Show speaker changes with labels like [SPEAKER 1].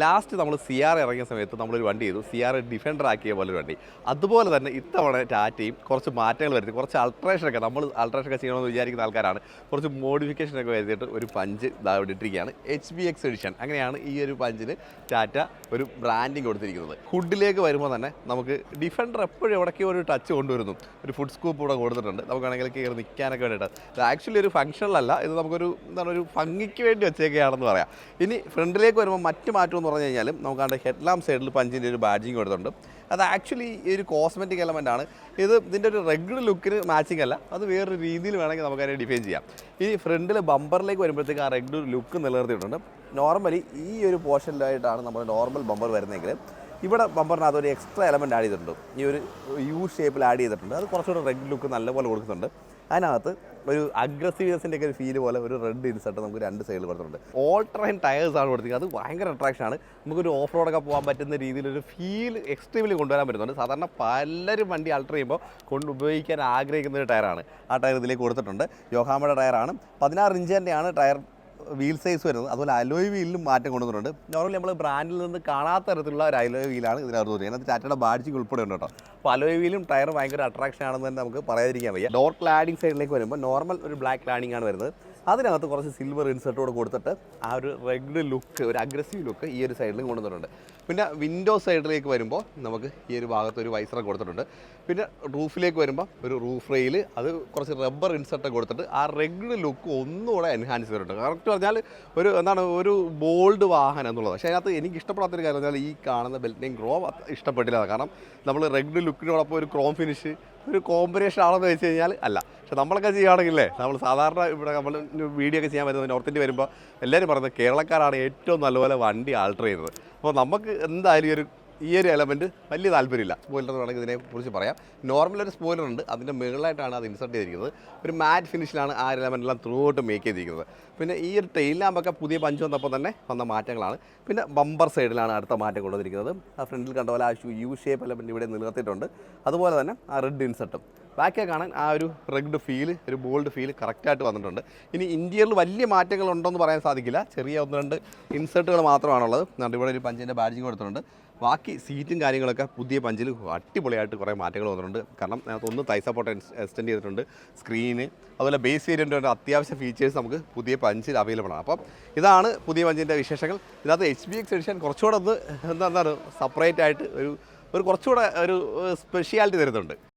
[SPEAKER 1] Last നമ്മൾ CR ഇറങ്ങിയ സമയത്ത് നമ്മളൊരു വണ്ടി ചെയ്തു. CR ഡിഫൻഡർ ആക്കിയ പോലൊരു വണ്ടി. അതുപോലെ തന്നെ ഇത്തവണ ടാറ്റയും കുറച്ച് മാറ്റങ്ങൾ വരുത്തി, കുറച്ച് അൾട്രേഷനൊക്കെ നമ്മൾ അൾട്രേഷനൊക്കെ ചെയ്യണമെന്ന് വിചാരിക്കുന്ന ആൾക്കാരാണ്. കുറച്ച് മോഡിഫിക്കേഷനൊക്കെ വരുത്തിയിട്ട് ഒരു പഞ്ച് ഇതാ ഇവിടെ ഇട്ടിരിക്കുകയാണ്. HBX edition. അങ്ങനെയാണ് ഈ ഒരു പഞ്ചിന് ടാറ്റ ഒരു ബ്രാൻഡിങ് കൊടുത്തിരിക്കുന്നത്. ഹുഡിലേക്ക് വരുമ്പോൾ തന്നെ നമുക്ക് ഡിഫൻഡർ എപ്പോഴും എവിടേക്കോ ഒരു ടച്ച് കൊണ്ടുവരുന്നു. ഒരു ഫുഡ് സ്കൂപ്പ് ഇവിടെ കൊടുത്തിട്ടുണ്ട്. നമുക്കാണെങ്കിൽ കയറി നിൽക്കാനൊക്കെ വേണ്ടിയിട്ട്. ഇത് ആക്ച്വലി ഒരു ഫംഗ്ഷനിലല്ല, ഇത് നമുക്കൊരു എന്താണ് ഒരു ഭംഗിക്ക് വേണ്ടി വെച്ചേക്കുകയാണെന്ന് പറയാം. ഇനി ഫ്രണ്ടിലേക്ക് വരുമ്പോൾ മറ്റ് മാറ്റം എന്ന് പറഞ്ഞു കഴിഞ്ഞാൽ നമുക്കാണ്ട് ഹെഡ്ലാമ്പ് സൈഡിൽ പഞ്ചിൻ്റെ ഒരു ബാഡ്ജിങ് കൊടുത്തിട്ടുണ്ട്. അത് ആക്ച്വലി ഈ ഒരു കോസ്മെറ്റിക് എലമെൻ്റ് ആണ്. ഇതിൻ്റെ ഒരു റെഗുലർ ലുക്കിന് മാച്ചിങ് അല്ല, അത് വേറൊരു രീതിയിൽ വേണമെങ്കിൽ നമുക്കതിനെ ഡിഫൈൻ ചെയ്യാം. ഈ ഫ്രണ്ടിൽ ബമ്പറിലേക്ക് വരുമ്പോഴത്തേക്ക് ആ റെഗുലർ ലുക്ക് നിലനിർത്തിയിട്ടുണ്ട്. നോർമലി ഈ ഒരു പോർഷനിലായിട്ടാണ് നമ്മൾ നോർമൽ ബമ്പർ വരുന്നതെങ്കിൽ ഇവിടെ ബമ്പറിനകത്ത് ഒരു എക്സ്ട്രാ എലമെൻറ്റ് ആഡ് ചെയ്തിട്ടുണ്ട്. ഈ ഒരു യു ഷേപ്പിൽ ആഡ് ചെയ്തിട്ടുണ്ട്. അത് കുറച്ചുകൂടെ റെഡ് ലുക്ക് നല്ലപോലെ കൊടുക്കുന്നുണ്ട്. അതിനകത്ത് ഒരു അഗ്രസീവ്നെസിൻ്റെ ഒക്കെ ഒരു ഫീല് പോലെ ഒരു റെഡ് ഇൻസെർട്ട് നമുക്ക് രണ്ട് സൈഡിൽ കൊടുത്തിട്ടുണ്ട്. ഓൾ ടെറൈൻ ടയേഴ്സാണ് കൊടുത്തിരിക്കുന്നത്. അത് ഭയങ്കര അട്രാക്ഷനാണ്. നമുക്കൊരു ഓഫ് റോഡൊക്കെ പോകാൻ പറ്റുന്ന രീതിയിലൊരു ഫീൽ എക്സ്ട്രീമിലി കൊണ്ടുവരാൻ പറ്റുന്നുണ്ട്. സാധാരണ പലരും വണ്ടി അൾട്ടർ ചെയ്യുമ്പോൾ ഉപയോഗിക്കാൻ ആഗ്രഹിക്കുന്ന ഒരു ടയറാണ്. ആ ടയർ ഇതിലേക്ക് കൊടുത്തിട്ടുണ്ട്. യോഹാമയുടെ ടയറാണ്. 16 ഇഞ്ച് തന്നെയാണ് ടയർ വീൽ സൈസ് വരുന്നത്. അതുപോലെ അലോയ് വീലിലും മാറ്റം കൊണ്ടുവന്നിട്ടുണ്ട്. നോർമലി നമ്മൾ ബ്രാൻഡിൽ നിന്ന് കാണാത്ത തരത്തിലുള്ള ഒരു അലോയ് വീലാണ് ഇതിനകത്ത് തോന്നിയത്. അതിനകത്ത് ടാറ്റയുടെ ബാഡ്ജിങ് ഉൾപ്പെടെ ഉണ്ട് കേട്ടോ. അപ്പോൾ അലോയ് വീലും ടയർ ഭയങ്കര അട്രാക്ഷൻ ആണെന്ന് തന്നെ നമുക്ക് പറയാതിരിക്കാൻ വയ്യ. ഡോർ ക്ലാഡിങ് സൈഡിലേക്ക് വരുമ്പോൾ നോർമൽ ഒരു ബ്ലാക്ക് ക്ലാഡിംഗ് ആണ് വരുന്നത്. അതിനകത്ത് കുറച്ച് സിൽവർ ഇൻസെർട്ടോട് കൊടുത്തിട്ട് ആ ഒരു റെഡ് ലുക്ക്, ഒരു അഗ്രസീവ് ലുക്ക് ഈ ഒരു സൈഡിൽ കൊണ്ടുവന്നിട്ടുണ്ട്. പിന്നെ വിൻഡോ സൈഡിലേക്ക് വരുമ്പോൾ നമുക്ക് ഈ ഒരു ഭാഗത്ത് ഒരു വൈസർ കൊടുത്തിട്ടുണ്ട്. പിന്നെ റൂഫിലേക്ക് വരുമ്പോൾ ഒരു റൂഫ് റെയിൽ, അത് കുറച്ച് റബ്ബർ ഇൻസെർട്ട് കൊടുത്തിട്ട് ആ റെഡ് ലുക്ക് ഒന്നുകൂടെ എൻഹാൻസ് ചെയ്തിട്ടുണ്ട്. കറക്റ്റ് പറഞ്ഞാൽ ഒരു ഒരു ബോൾഡ് വാഹനം എന്നുള്ളത്. പക്ഷേ അതിനകത്ത് എനിക്ക് ഇഷ്ടപ്പെടാത്തൊരു കാര്യം പറഞ്ഞാൽ ഈ കാണുന്ന ബെൽറ്റിനെയും ക്രോം ഇഷ്ടപ്പെട്ടില്ല. കാരണം നമ്മൾ റെഡ് ലുക്കിനോടൊപ്പം ഒരു ക്രോം ഫിനിഷ് ഒരു കോമ്പിനേഷൻ ആണെന്ന് വെച്ച് കഴിഞ്ഞാൽ അല്ല. പക്ഷെ നമ്മളൊക്കെ ചെയ്യുകയാണെങ്കിലേ, നമ്മൾ സാധാരണ ഇവിടെ നമ്മൾ വീഡിയോ ഒക്കെ ചെയ്യാൻ വരുന്നത് നോർത്ത് ഇന്ത്യ വരുമ്പോൾ എല്ലാവരും പറയുന്നത് കേരളക്കാരാണ് ഏറ്റവും നല്ലപോലെ വണ്ടി ആൾട്ടർ ചെയ്യുന്നത്. അപ്പോൾ നമുക്ക് എന്തായാലും ഈ ഒരു എലമെൻറ്റ് വലിയ താല്പര്യമില്ല. സ്പോയിലർ വേണമെങ്കിൽ ഇതിനെക്കുറിച്ച് പറയാം. നോർമൽ ഒരു സ്പോയിലർ ഉണ്ട്, അതിൻ്റെ മുകളിലായിട്ടാണ് അത് ഇൻസർട്ട് ചെയ്തിരിക്കുന്നത്. ഒരു മാറ്റ് ഫിനിഷിലാണ് ആ എലമെൻറ്റെല്ലാം ത്രൂ ഔട്ട് മേക്ക് ചെയ്തിരിക്കുന്നത്. പിന്നെ ഈ ഒരു ടെയിൽ ലാമ്പൊക്കെ പുതിയ പഞ്ച് വന്നപ്പോൾ തന്നെ വന്ന മാറ്റങ്ങളാണ്. പിന്നെ ബമ്പർ സൈഡിലാണ് അടുത്ത മാറ്റം കൊണ്ടുവന്നിരിക്കുന്നത്. ആ ഫ്രണ്ടിൽ കണ്ട പോലെ ആ യു ഷേപ്പ് എലമെൻറ്റ് ഇവിടെ നിലനിർത്തിയിട്ടുണ്ട്. അതുപോലെ തന്നെ ആ റെഡ് ഇൻസെർട്ടും ബാക്കിയെ കാണാൻ ആ ഒരു റെഡ് ഫീൽ, ഒരു ബോൾഡ് ഫീൽ കറക്റ്റായിട്ട് വന്നിട്ടുണ്ട്. ഇനി ഇന്റീരിയറിൽ വലിയ മാറ്റങ്ങൾ ഉണ്ടോയെന്ന് പറയാൻ സാധിക്കില്ല. ചെറിയ 1-2 ഇൻസെർട്ടുകൾ മാത്രമാണുള്ളത്. ഇവിടെ ഒരു പഞ്ചിൻ്റെ ബാഡ്ജിങ് കൊടുത്തിട്ടുണ്ട്. ബാക്കി സീറ്റും കാര്യങ്ങളൊക്കെ പുതിയ പഞ്ചിൽ അടിപൊളിയായിട്ട് കുറേ മാറ്റങ്ങൾ വന്നിട്ടുണ്ട്. കാരണം അതിനകത്ത് തൈ സപ്പോർട്ട് എക്സ്റ്റെൻഡ് ചെയ്തിട്ടുണ്ട്, സ്ക്രീന്, അതുപോലെ ബേസ് വേരിയൻ്റ് അത്യാവശ്യ ഫീച്ചേഴ്സ് നമുക്ക് പുതിയ പഞ്ചിൽ അവൈലബിൾ ആണ്. അപ്പം ഇതാണ് പുതിയ പഞ്ചിൻ്റെ വിശേഷങ്ങൾ. ഇതിനകത്ത് HBX എഡിഷൻ കുറച്ചുകൂടെ എന്താണ് സെപ്പറേറ്റ് ആയിട്ട് ഒരു കുറച്ചുകൂടെ ഒരു സ്പെഷ്യാലിറ്റി തരുന്നുണ്ട്.